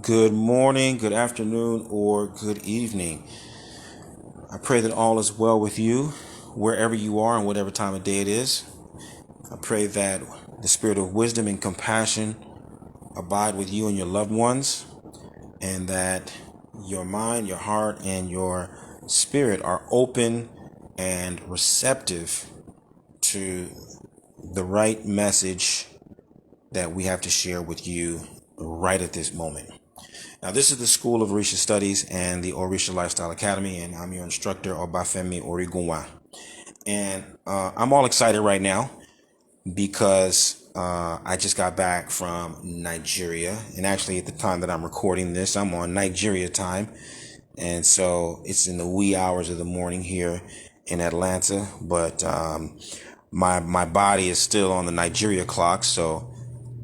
Good morning, good afternoon, or good evening. I pray that all is well with you, wherever you are and whatever time of day it is. I pray that the spirit of wisdom and compassion abide with you and your loved ones, and that your mind, your heart, and your spirit are open and receptive to the right message that we have to share with you right at this moment. Now, this is the School of Orisha Studies and the OrisaLifestyle Academy, and I'm your instructor, Obafemi Origunwa. And I'm all excited right now because I just got back from Nigeria. And actually, at the time that I'm recording this, I'm on Nigeria time. And so it's in the wee hours of the morning here in Atlanta. But my body is still on the Nigeria clock, so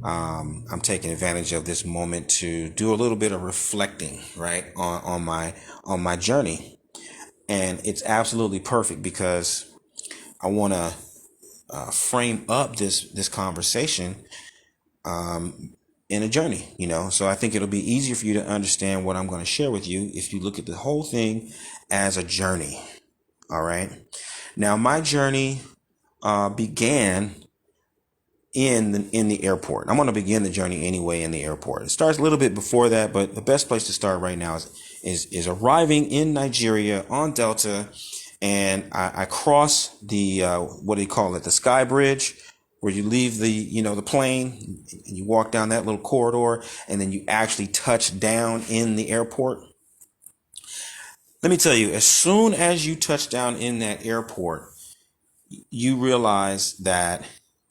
I'm taking advantage of this moment to do a little bit of reflecting, right, on my journey, and it's absolutely perfect because I want to frame up this conversation in a journey, So I think it'll be easier for you to understand what I'm going to share with you if you look at the whole thing as a journey. All right. Now, my journey began in the airport. I'm going to begin the journey anyway in the airport. It starts a little bit before that, but the best place to start right now is arriving in Nigeria on Delta, and I cross the what do you call it, the sky bridge, where you leave the plane and you walk down that little corridor, and then you actually touch down in the airport. Let me tell you, as soon as you touch down in that airport, you realize that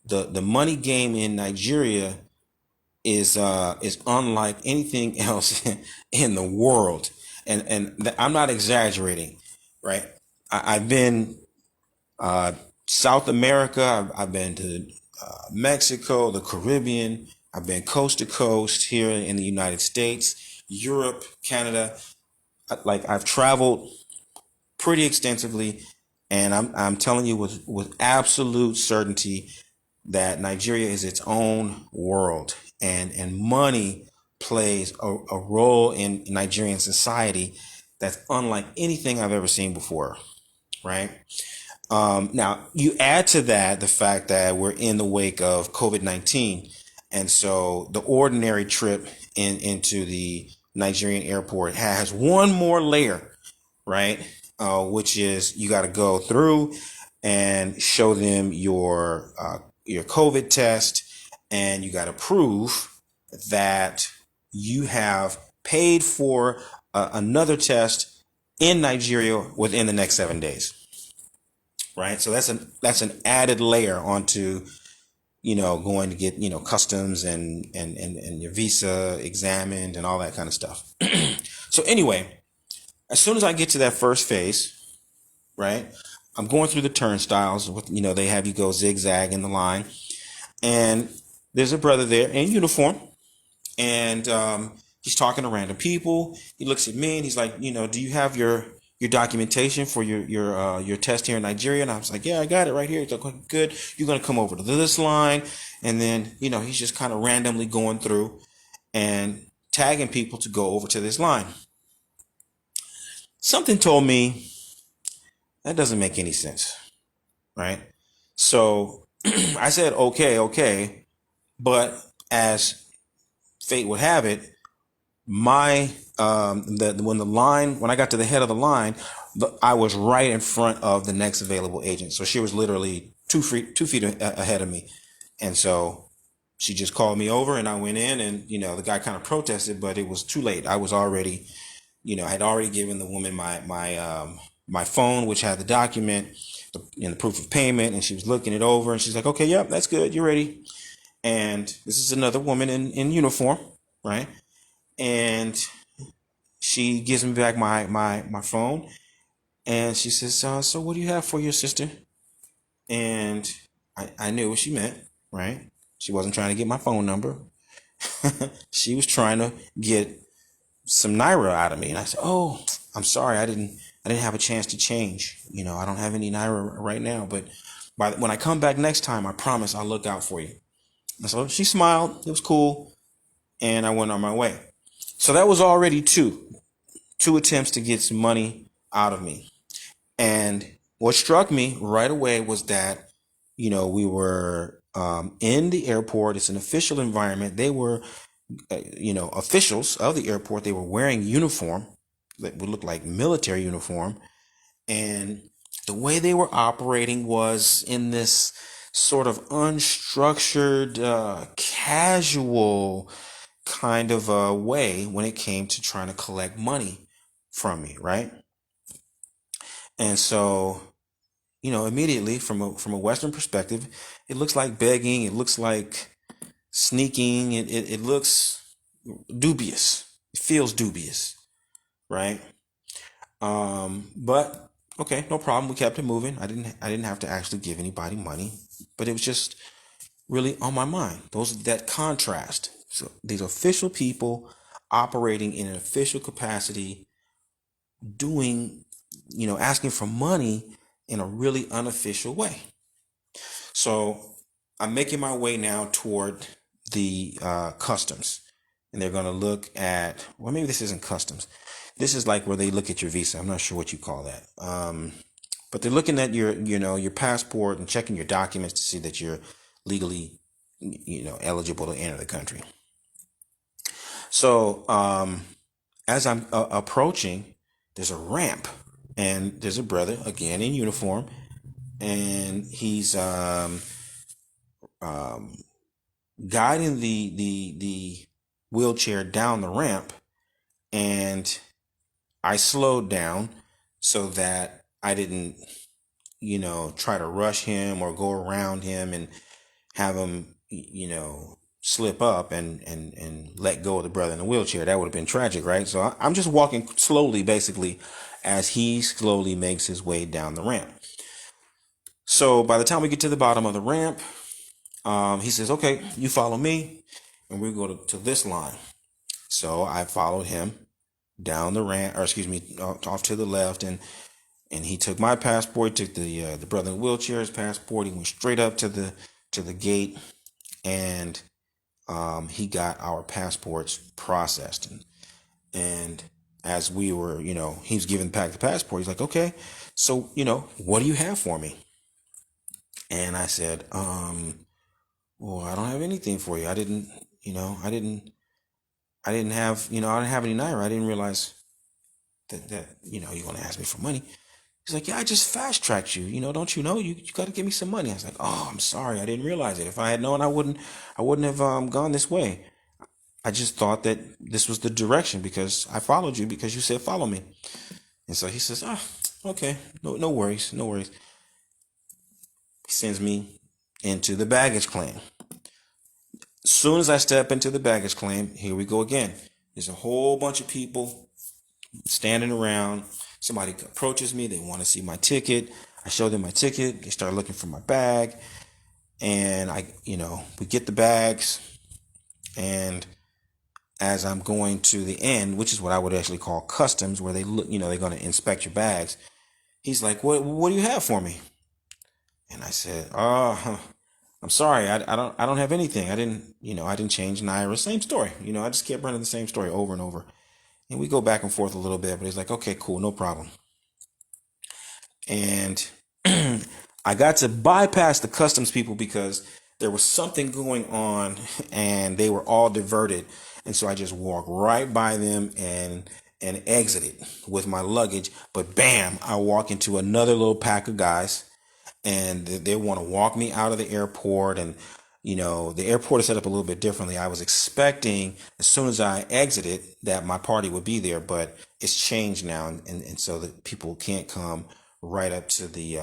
the money game in Nigeria is unlike anything else in the world, and I'm not exaggerating, right? I've been South America, I've been to Mexico, the Caribbean, I've been coast to coast here in the United States, Europe, Canada. Like, I've traveled pretty extensively, and I'm telling you with absolute certainty that Nigeria is its own world, and money plays a role in Nigerian society that's unlike anything I've ever seen before, right? Now, you add to that the fact that we're in the wake of COVID-19, and so the ordinary trip into the Nigerian airport has one more layer, right? Which is you got to go through and show them your COVID test, and you got to prove that you have paid for another test in Nigeria within the next 7 days, right? So that's an added layer onto going to get customs and your visa examined and all that kind of stuff. So anyway, as soon as I get to that first phase, right, I'm going through the turnstiles with they have you go zigzag in the line, and there's a brother there in uniform, and he's talking to random people. He looks at me and he's like, do you have your documentation for your test here in Nigeria? And I was like, yeah, I got it right here. He's like, good. You're gonna come over to this line, and then he's just kind of randomly going through and tagging people to go over to this line. Something told me that doesn't make any sense, right? So I said, okay, but as fate would have it, my when I got to the head of the line, I was right in front of the next available agent. So she was literally 2 feet ahead of me, and so she just called me over, and I went in, and the guy kind of protested, but it was too late. I was already, I had already given the woman my phone, which had the document, the proof of payment, and she was looking it over, and she's like, okay, yep, that's good, you're ready. And this is another woman in uniform, right? And she gives me back my phone, and she says, so what do you have for your sister? And I knew what she meant, right? She wasn't trying to get my phone number. She was trying to get some Naira out of me. And I said, oh, I'm sorry, I didn't have a chance to change. I don't have any Naira right now, but when I come back next time, I promise I'll look out for you. And so she smiled. It was cool. And I went on my way. So that was already two attempts to get some money out of me. And what struck me right away was that, we were in the airport. It's an official environment. They were, officials of the airport. They were wearing uniform that would look like military uniform. And the way they were operating was in this sort of unstructured, casual kind of a way when it came to trying to collect money from me, right? And so, immediately from a Western perspective, it looks like begging. It looks like sneaking. It looks dubious. It feels dubious, right? But okay, no problem. We kept it moving. I didn't have to actually give anybody money, but it was just really on my mind. That contrast. So these official people operating in an official capacity, doing, asking for money in a really unofficial way. So I'm making my way now toward the customs, and they're going to look at, well, maybe this isn't customs. This is like where they look at your visa. I'm not sure what you call that. But they're looking at your passport and checking your documents to see that you're legally, eligible to enter the country. So as I'm approaching, there's a ramp, and there's a brother again in uniform, and he's um, guiding the wheelchair down the ramp, and I slowed down so that I didn't, try to rush him or go around him and have him, slip up and let go of the brother in the wheelchair. That would have been tragic, right? So I'm just walking slowly, basically, as he slowly makes his way down the ramp. So by the time we get to the bottom of the ramp, he says, "Okay, you follow me, and we go to this line." So I followed him down the ramp, or excuse me, off to the left, and he took my passport, took the brother in the wheelchair's passport. He went straight up to the gate, and he got our passports processed. And as we were, he was giving back the passport. He's like, "Okay, so what do you have for me?" And I said, "Well, I don't have anything for you. I didn't, I didn't have, I didn't have any naira. I didn't realize that you're gonna ask me for money." He's like, "Yeah, I just fast tracked you. Don't you know? You got to give me some money." I was like, "Oh, I'm sorry. I didn't realize it. If I had known, I wouldn't have gone this way. I just thought that this was the direction because I followed you because you said follow me." And so he says, "Ah, okay, no worries, no worries." He sends me into the baggage claim. As soon as I step into the baggage claim, here we go again. There's a whole bunch of people standing around. Somebody approaches me. They want to see my ticket. I show them my ticket. They start looking for my bag. And we get the bags. And as I'm going to the end, which is what I would actually call customs, where they look, they're going to inspect your bags. He's like, what do you have for me?" And I said, "Oh, I'm sorry. I don't have anything. I didn't change naira." Same story. I just kept running the same story over and over. And we go back and forth a little bit, but he's like, "Okay, cool, no problem." And I got to bypass the customs people because there was something going on and they were all diverted. And so I just walked right by them and exited with my luggage. But bam, I walk into another little pack of guys, and they want to walk me out of the airport. And the airport is set up a little bit differently. I was expecting as soon as I exited that my party would be there, but it's changed now, and so that people can't come right up to the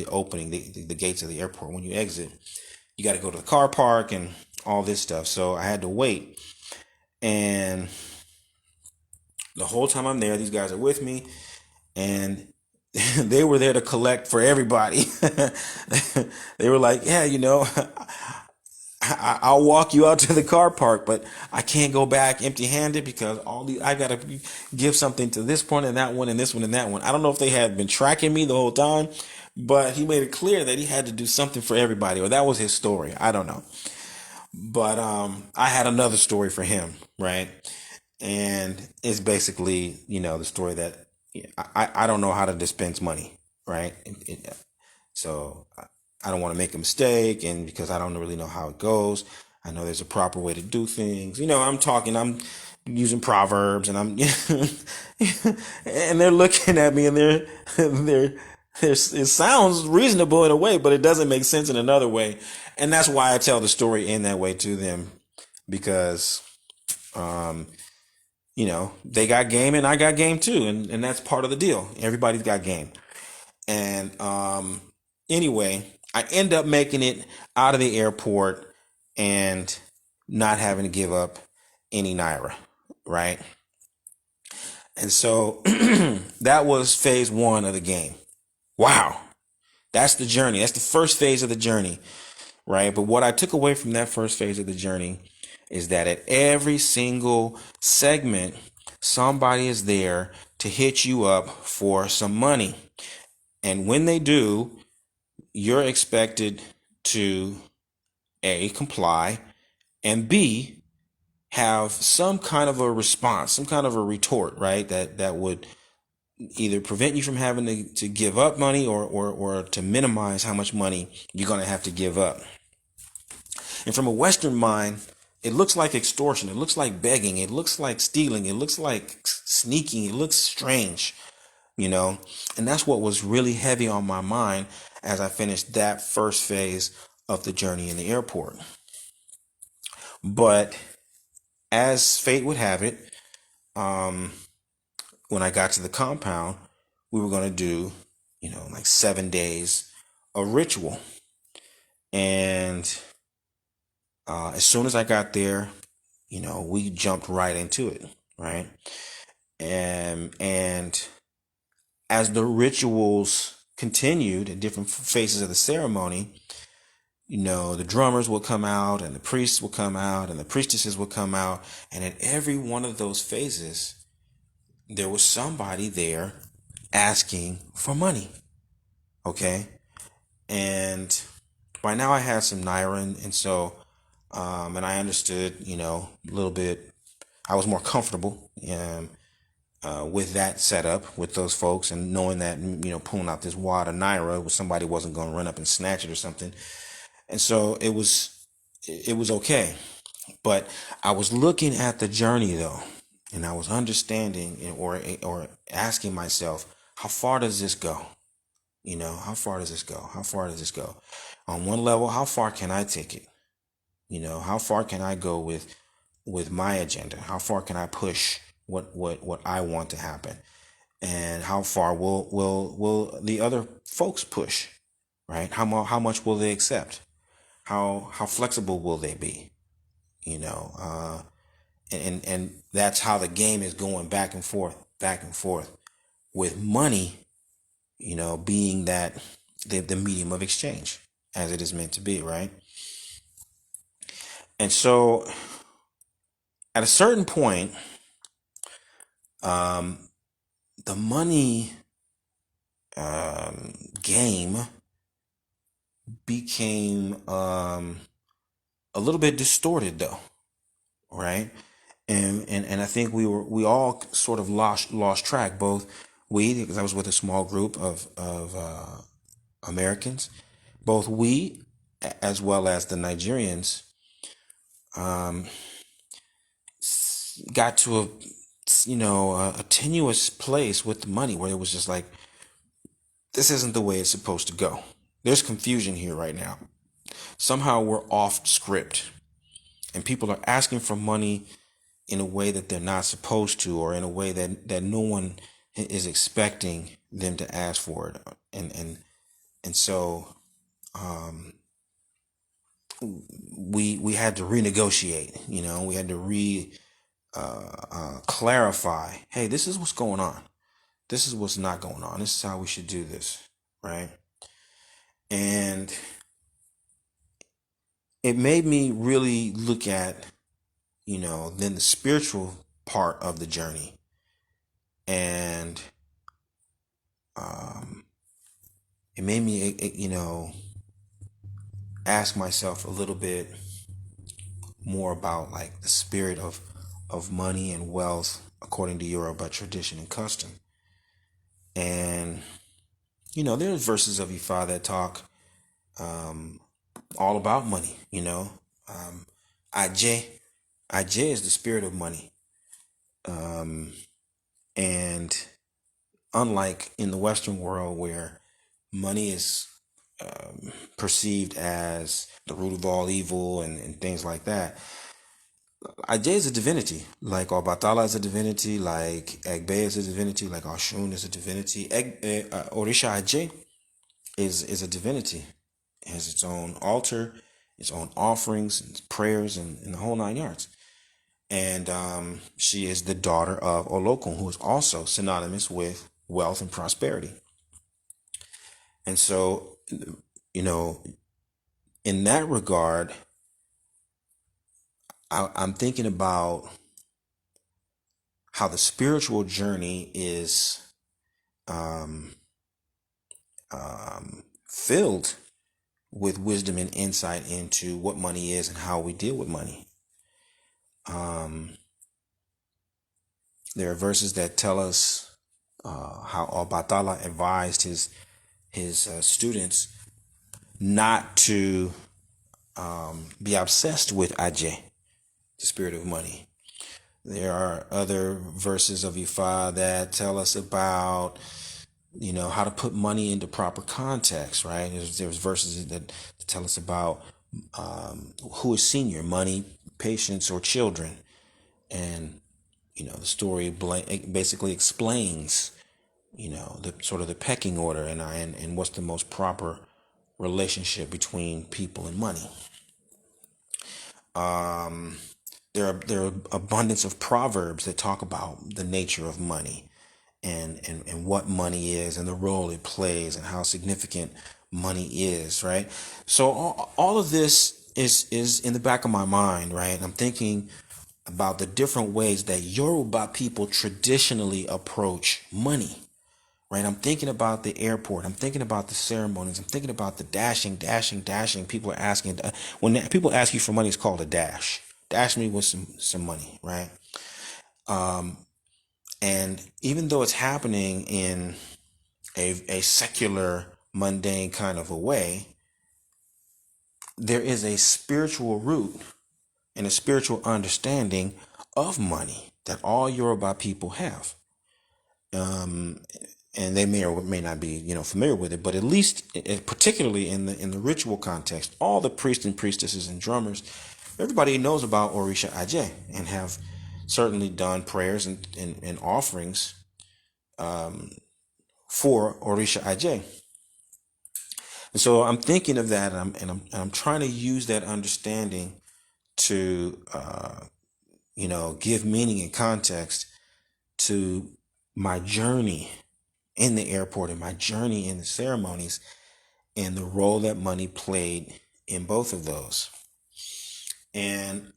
opening, the gates of the airport. When you exit, you got to go to the car park and all this stuff. So I had to wait, and the whole time I'm there, these guys are with me, and they were there to collect for everybody. They were like, "Yeah, I'll walk you out to the car park, but I can't go back empty-handed because I gotta give something to this point and that one and this one and that one." I don't know if they had been tracking me the whole time, but he made it clear that he had to do something for everybody, or that was his story. I don't know, but I had another story for him, right? And it's basically, the story that I don't know how to dispense money, right? So I don't want to make a mistake, and because I don't really know how it goes, I know there's a proper way to do things. I'm using proverbs, and and they're looking at me, and it sounds reasonable in a way, but it doesn't make sense in another way, and that's why I tell the story in that way to them, because um, they got game and I got game too, and that's part of the deal. Everybody's got game. And anyway, I end up making it out of the airport and not having to give up any naira, right? And so that was phase one of the game. Wow, that's the journey. That's the first phase of the journey, right? But what I took away from that first phase of the journey is that at every single segment, somebody is there to hit you up for some money. And when they do, you're expected to A, comply, and B, have some kind of a response, some kind of a retort, right? That would either prevent you from having to give up money, or to minimize how much money you're going to have to give up. And from a Western mind, it looks like extortion. It looks like begging. It looks like stealing. It looks like sneaking. It looks strange, you know? And that's what was really heavy on my mind as I finished that first phase of the journey in the airport. But as fate would have it, um, when I got to the compound, we were going to do, like 7 days of ritual. And as soon as I got there, we jumped right into it, right? And as the rituals continued in different phases of the ceremony, the drummers will come out, and the priests will come out, and the priestesses will come out. And at every one of those phases, there was somebody there asking for money. Okay. And by now I had some naira, and so, and I understood, a little bit. I was more comfortable with that setup with those folks, and knowing that, pulling out this wad of naira with somebody wasn't going to run up and snatch it or something. And so it was okay. But I was looking at the journey though, and I was understanding, or asking myself, how far does this go? How far does this go? How far does this go? On one level, how far can I take it? How far can I go with my agenda? How far can I push what I want to happen? And how far will the other folks push? Right? How much will they accept? How flexible will they be? You know, and that's how the game is going back and forth, back and forth, with money, being that the medium of exchange, as it is meant to be, right? And so at a certain point, um, the money game became a little bit distorted, though, right? And I think we all sort of lost track. Both we, because I was with a small group of Americans, both we as well as the Nigerians, um, got to a tenuous place with the money, where it was just like, this isn't the way it's supposed to go. There's confusion here right now. Somehow we're off script, and people are asking for money in a way that they're not supposed to, or in a way that no one is expecting them to ask for it. And so um, we had to renegotiate. We had to clarify. Hey, this is what's going on. This is what's not going on. This is how we should do this, right? And it made me really look at, then the spiritual part of the journey. And it made me, ask myself a little bit more about, like, the spirit of of money and wealth according to Yoruba tradition and custom. And, there's verses of Ifa that talk all about money, Ajay. Ajay is the spirit of money. And unlike in the Western world where money is perceived as the root of all evil and things like that, Ajay is a divinity. Like Obatala is a divinity, like Egbe is a divinity, like Oshun is a divinity. Orisha Ajay is a divinity. It has its own altar, its own offerings, and prayers, and the whole 9 yards. And she is the daughter of Olokun, who is also synonymous with wealth and prosperity. And so, in that regard, I'm thinking about how the spiritual journey is filled with wisdom and insight into what money is and how we deal with money. There are verses that tell us how Obatala advised his students not to be obsessed with Ajay, the spirit of money. There are other verses of Ifa that tell us about, how to put money into proper context, right? There's verses that tell us about who is senior, money, patience, or children. And, the story basically explains, the sort of the pecking order and what's the most proper relationship between people and money. There are abundance of proverbs that talk about the nature of money and what money is and the role it plays and how significant money is, right? So all of this is in the back of my mind, right? I'm thinking about the different ways that Yoruba people traditionally approach money, right? I'm thinking about the airport. I'm thinking about the ceremonies. I'm thinking about the dashing. People are asking, when people ask you for money, it's called a dash. Dash me with some money, right? And even though it's happening in a secular, mundane kind of a way, there is a spiritual root and a spiritual understanding of money that all Yoruba people have. And they may or may not be, familiar with it, but at least, particularly in the ritual context, all the priests and priestesses and drummers, everybody knows about Orisha Ajay and have certainly done prayers and offerings for Orisha Ajay. And so I'm thinking of that, and I'm trying to use that understanding to give meaning and context to my journey in the airport and my journey in the ceremonies and the role that money played in both of those. And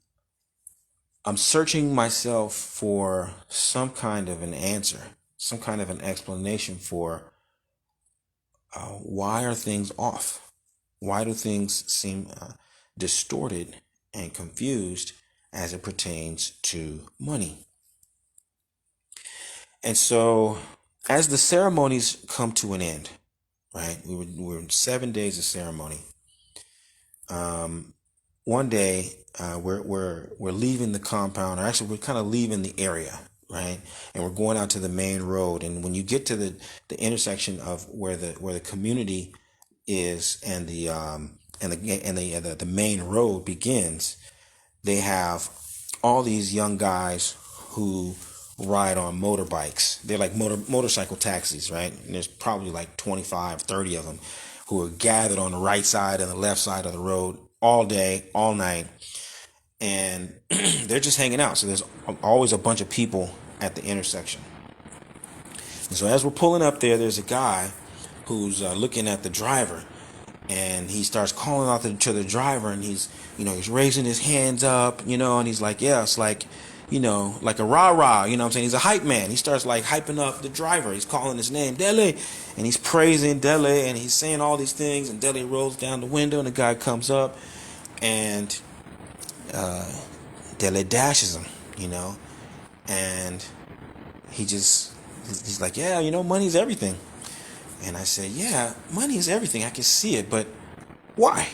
I'm searching myself for some kind of an answer, some kind of an explanation for why are things off? Why do things seem distorted and confused as it pertains to money? And so as the ceremonies come to an end, right? We were in 7 days of ceremony. One day, we're leaving the compound, or actually we're kind of leaving the area, right? And we're going out to the main road. And when you get to the intersection of where the community is and the main road begins, they have all these young guys who ride on motorbikes. They're like motorcycle taxis, right? And there's probably like 25, 30 of them who are gathered on the right side and the left side of the road all day, all night. And they're just hanging out. So there's always a bunch of people at the intersection. And so as we're pulling up there, there's a guy who's looking at the driver, and he starts calling out to the driver, and he's raising his hands up, and he's like, yeah, it's like, like a rah-rah, what I'm saying? He's a hype man. He starts like hyping up the driver. He's calling his name, Dele, and he's praising Dele, and he's saying all these things, and Dele rolls down the window, and the guy comes up, and Dele dashes him, you know, and he's like, yeah, money's everything. And I said, yeah, money is everything. I can see it, but why?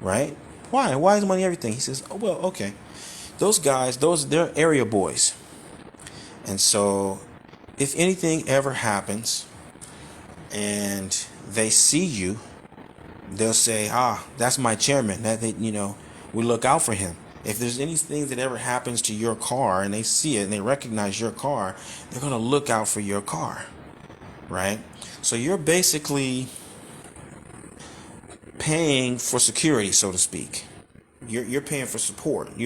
Right? Why? Why is money everything? He says, oh, well, okay. Those guys, they're area boys. And so if anything ever happens and they see you, they'll say, that's my chairman. We look out for him. If there's anything that ever happens to your car and they see it and they recognize your car, they're going to look out for your car. Right? So you're basically paying for security, so to speak. You're paying for support.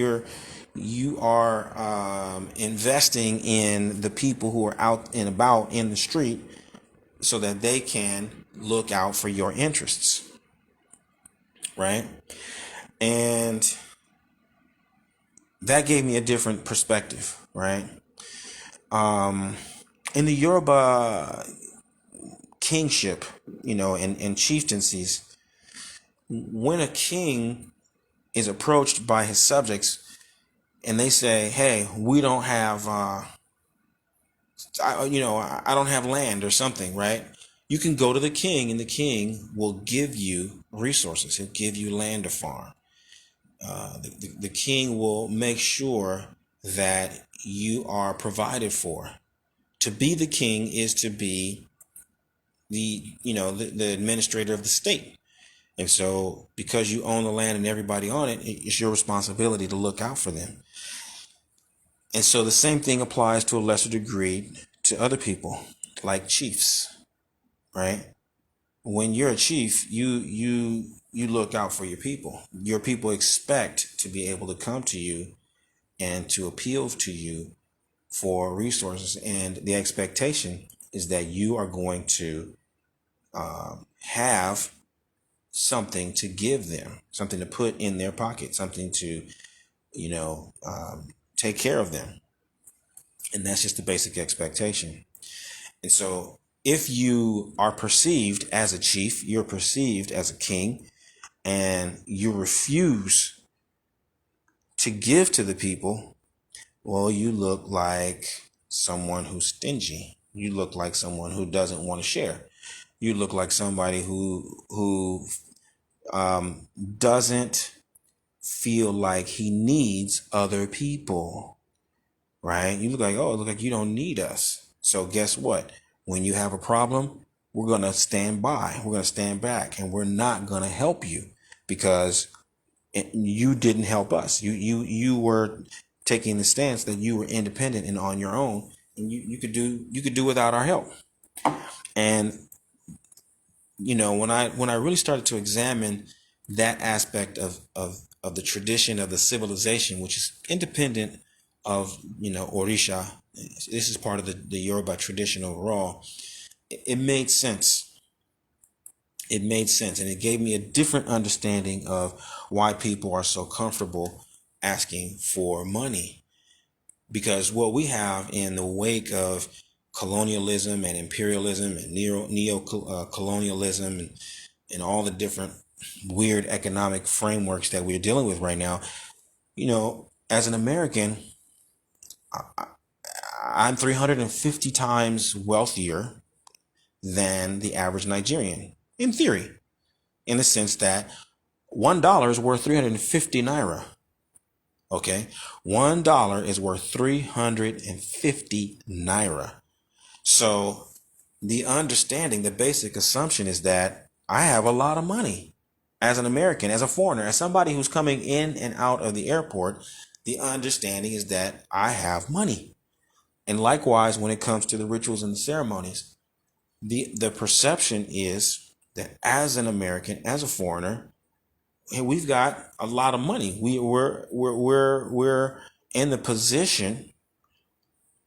You are investing in the people who are out and about in the street so that they can look out for your interests, right? And that gave me a different perspective, right? In the Yoruba kingship, and chieftaincies, when a king is approached by his subjects and they say, hey, we don't have I don't have land or something, right? You can go to the king and the king will give you resources. He'll give you land to farm. The king will make sure that you are provided for. To be the king is to be the administrator of the state. And so because you own the land and everybody on it, it's your responsibility to look out for them. And so the same thing applies to a lesser degree to other people, like chiefs, right? When you're a chief, you look out for your people. Your people expect to be able to come to you and to appeal to you for resources. And the expectation is that you are going to have something to give them, something to put in their pocket, something to, take care of them. And that's just the basic expectation. And so if you are perceived as a chief, you're perceived as a king, and you refuse to give to the people, well, you look like someone who's stingy. You look like someone who doesn't want to share. You look like somebody who doesn't feel like he needs other people. Right? You look like, oh, it looks like you don't need us. So guess what? When you have a problem, we're going to stand by. We're going to stand back, and we're not going to help you because you didn't help us. You were taking the stance that you were independent and on your own, and you could do without our help. And when I really started to examine that aspect of the tradition of the civilization, which is independent of Orisha, this is part of the Yoruba tradition overall. It made sense. It made sense, and it gave me a different understanding of why people are so comfortable asking for money. Because what we have in the wake of colonialism and imperialism and neo-colonialism and all the different weird economic frameworks that we're dealing with right now, as an American, I'm 350 times wealthier than the average Nigerian, in theory, in the sense that $1 is worth 350 naira. Okay, $1 is worth 350 naira. So the understanding, the basic assumption is that I have a lot of money as an American, as a foreigner, as somebody who's coming in and out of the airport. The understanding is that I have money. And likewise, when it comes to the rituals and the ceremonies, the perception is that as an American, as a foreigner, hey, we've got a lot of money. We're in the position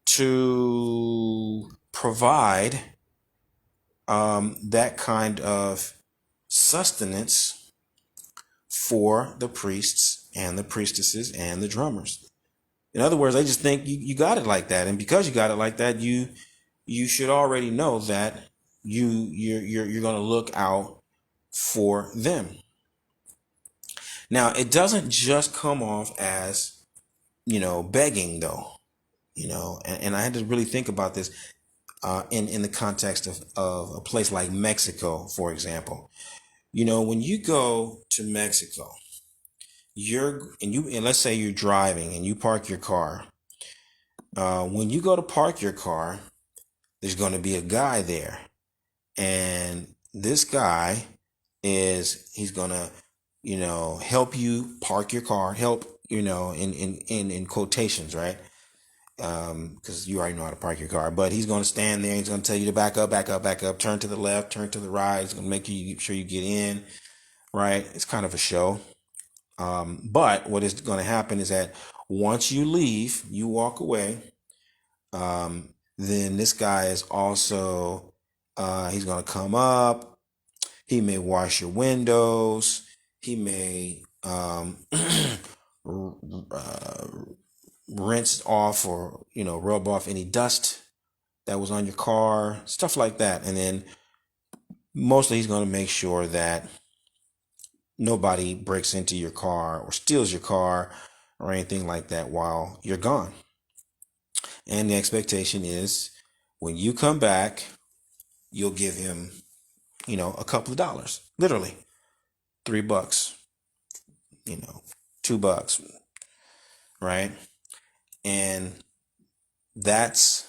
to provide that kind of sustenance for the priests and the priestesses and the drummers. In other words, they just think you got it like that, and because you got it like that, you should already know that you're going to look out for them. Now, it doesn't just come off as begging though, and I had to really think about this in the context of a place like Mexico, for example. When you go to Mexico, and let's say you're driving and you park your car. When you go to park your car, there's going to be a guy there, and this guy he's going to, help you park your car, help, in quotations, right? Because you already know how to park your car, but he's going to stand there. He's going to tell you to back up, back up, back up, turn to the left, turn to the right. He's going to make sure you get in, right? It's kind of a show. But what is going to happen is that once you leave, you walk away, then this guy is also, he's going to come up. He may wash your windows. He may rinse off or, rub off any dust that was on your car, stuff like that. And then mostly he's going to make sure that nobody breaks into your car or steals your car or anything like that while you're gone. And the expectation is when you come back, you'll give him, a couple of dollars, literally $3, $2, right? And that's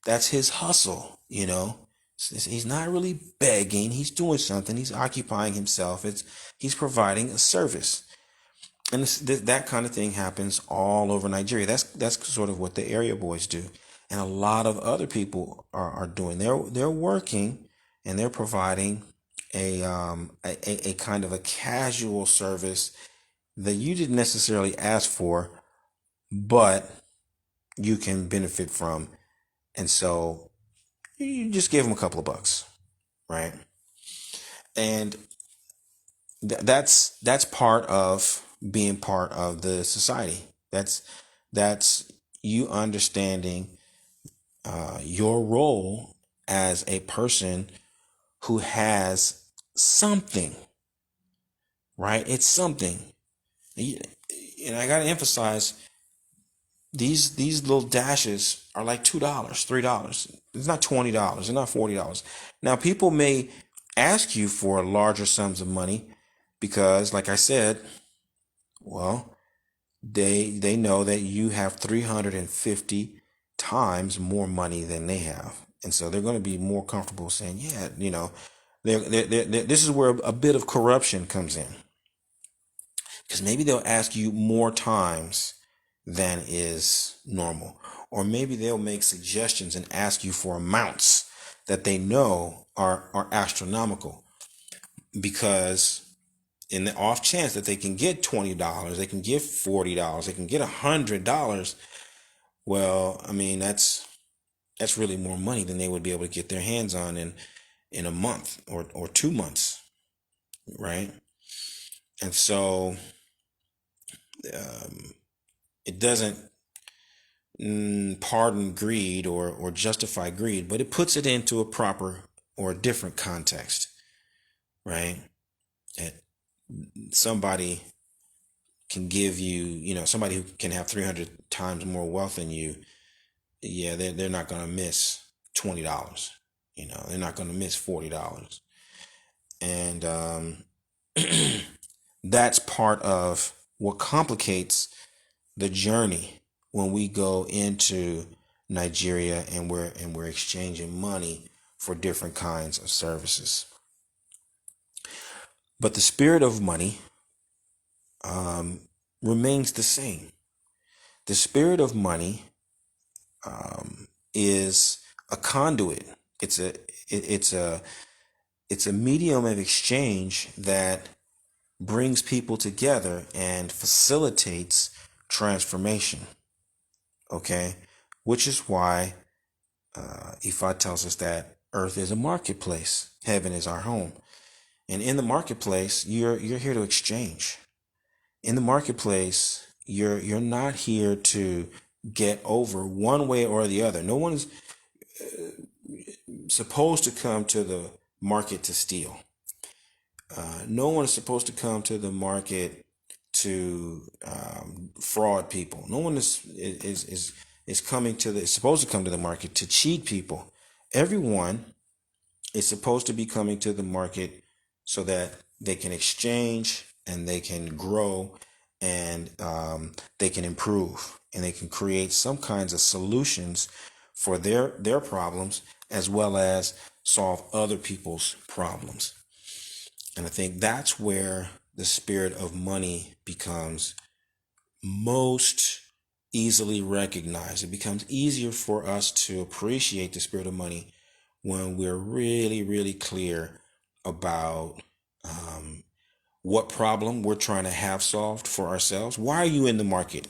his hustle. He's not really begging. He's doing something. He's occupying himself. He's providing a service. And that kind of thing happens all over Nigeria. That's sort of what the area boys do, and a lot of other people are doing. They're working, and they're providing a kind of a casual service that you didn't necessarily ask for, but you can benefit from, and so you just give them a couple of bucks, right? And that's part of being part of the society. That's you understanding your role as a person who has something, right? It's something. And I got to emphasize, these little dashes are like $2, $3. It's not $20. It's not $40. Now, people may ask you for larger sums of money because, like I said, well, they know that you have 350 times more money than they have, and so they're going to be more comfortable saying, yeah, this is where a bit of corruption comes in, because maybe they'll ask you more times than is normal, or maybe they'll make suggestions and ask you for amounts that they know are astronomical, because in the off chance that they can get $20, they can get $40, they can get $100. Well, I mean, that's really more money than they would be able to get their hands on in a month or 2 months, right? And so it doesn't pardon greed or justify greed, but it puts it into a proper or a different context, right? That somebody can give you, somebody who can have 300 times more wealth than you, yeah, they're not going to miss $20. They're not going to miss $40. And that's part of what complicates the journey when we go into Nigeria and we're exchanging money for different kinds of services. But the spirit of money remains the same. The spirit of money is a conduit. It's a medium of exchange that brings people together and facilitates transformation. Okay, which is why Ifa tells us that Earth is a marketplace, heaven is our home, and in the marketplace, you're here to exchange. In the marketplace, you're not here to get over one way or the other. No one is supposed to come to the market to steal. No one is supposed to come to the market to fraud people. No one is coming to is supposed to come to the market to cheat people. Everyone is supposed to be coming to the market so that they can exchange and they can grow and they can improve and they can create some kinds of solutions for their problems as well as solve other people's problems. And I think that's where the spirit of money becomes most easily recognized. It becomes easier for us to appreciate the spirit of money when we're really, really clear about what problem we're trying to have solved for ourselves. Why are you in the market?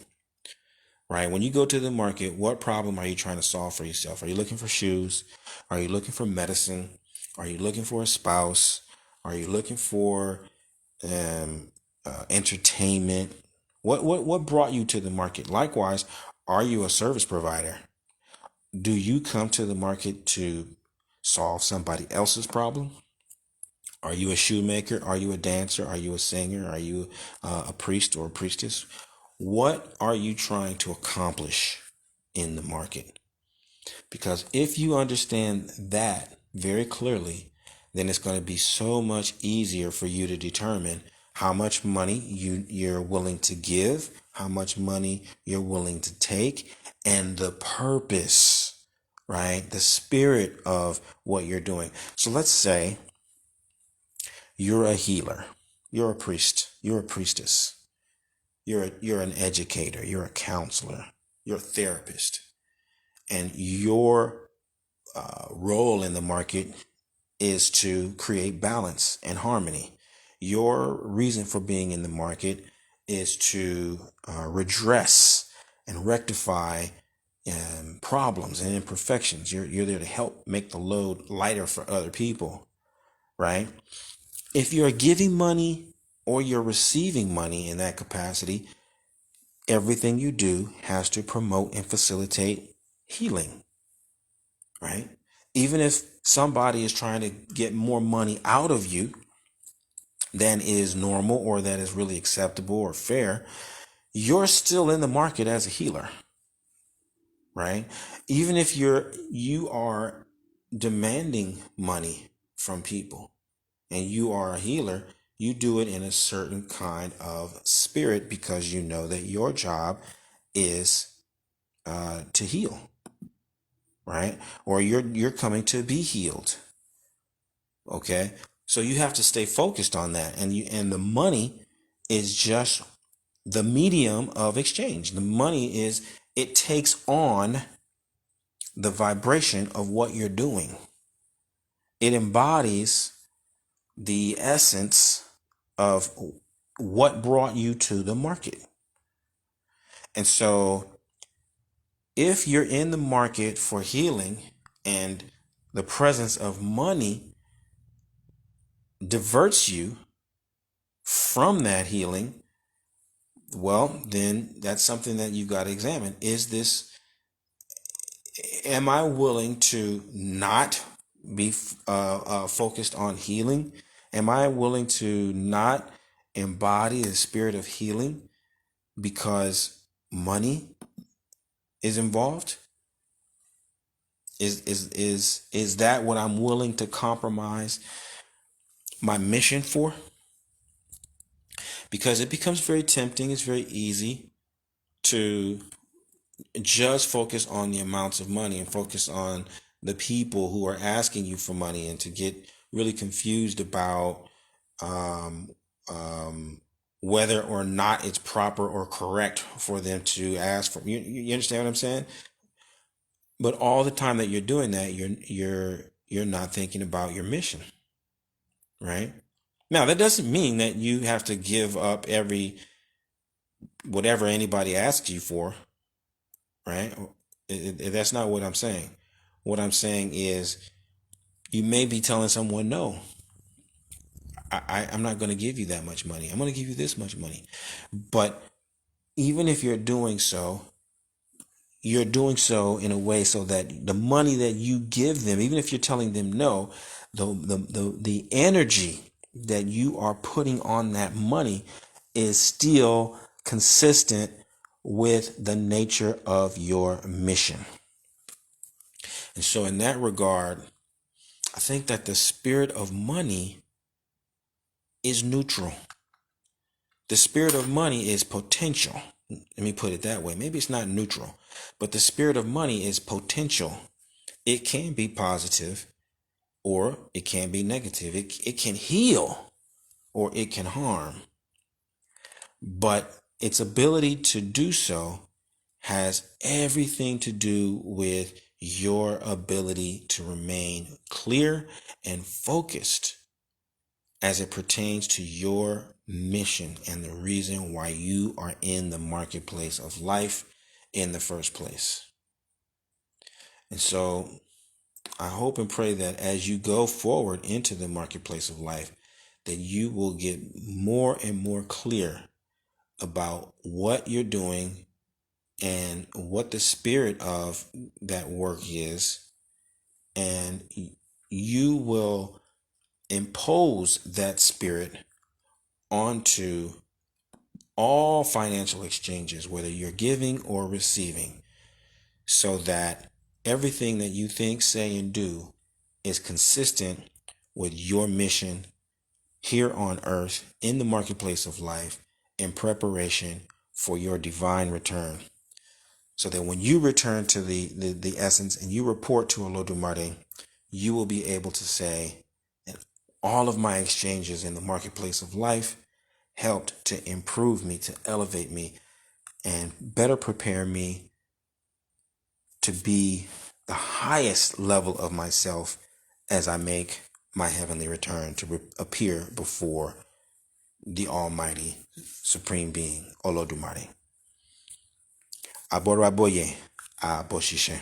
Right? When you go to the market, what problem are you trying to solve for yourself? Are you looking for shoes? Are you looking for medicine? Are you looking for a spouse? Are you looking for entertainment? What brought you to the market? Likewise, are you a service provider? Do you come to the market to solve somebody else's problem? Are you a shoemaker? Are you a dancer? Are you a singer? Are you a priest or a priestess? What are you trying to accomplish in the market? Because if you understand that very clearly, then it's going to be so much easier for you to determine how much money you're willing to give, how much money you're willing to take, and the purpose, right? The spirit of what you're doing. So let's say you're a healer, you're a priest, you're a priestess, you're an educator, you're a counselor, you're a therapist, and your role in the market is to create balance and harmony. Your reason for being in the market is to redress and rectify problems and imperfections. You're there to help make the load lighter for other people, right? If you're giving money or you're receiving money in that capacity, everything you do has to promote and facilitate healing, right? Even if somebody is trying to get more money out of you than is normal or that is really acceptable or fair, you're still in the market as a healer, right? Even if you are demanding money from people and you are a healer, you do it in a certain kind of spirit because you know that your job is to heal, right? Or you're coming to be healed. Okay? So you have to stay focused on that. And the money is just the medium of exchange. The money it takes on the vibration of what you're doing. It embodies the essence of what brought you to the market. And so if you're in the market for healing and the presence of money diverts you from that healing, well, then that's something that you've got to examine. Am I willing to not be focused on healing? Am I willing to not embody the spirit of healing because money is involved? Is that what I'm willing to compromise my mission for? Because it becomes very tempting. It's very easy to just focus on the amounts of money and focus on the people who are asking you for money and to get really confused about um, um, whether or not it's proper or correct for them to ask for you understand what I'm saying? But all the time that you're doing that, you're not thinking about your mission, right? Now that doesn't mean that you have to give up whatever anybody asks you for, right? That's not what I'm saying. What I'm saying is you may be telling someone, no, I'm not going to give you that much money. I'm going to give you this much money. But even if you're doing so in a way so that the money that you give them, even if you're telling them no, the energy that you are putting on that money is still consistent with the nature of your mission. And so in that regard, I think that the spirit of money is neutral. The spirit of money is potential. Let me put it that way. Maybe it's not neutral, but the spirit of money is potential. It can be positive or it can be negative. It can heal or it can harm. But its ability to do so has everything to do with your ability to remain clear and focused as it pertains to your mission and the reason why you are in the marketplace of life in the first place. And so I hope and pray that as you go forward into the marketplace of life, that you will get more and more clear about what you're doing and what the spirit of that work is. And you will impose that spirit onto all financial exchanges, whether you're giving or receiving, so that everything that you think, say, and do is consistent with your mission here on earth in the marketplace of life in preparation for your divine return. So that when you return to the essence and you report to Olodumare, you will be able to say that all of my exchanges in the marketplace of life helped to improve me, to elevate me, and better prepare me to be the highest level of myself as I make my heavenly return to appear before the Almighty Supreme Being, Olodumare. Aboraboye, Aboshishe.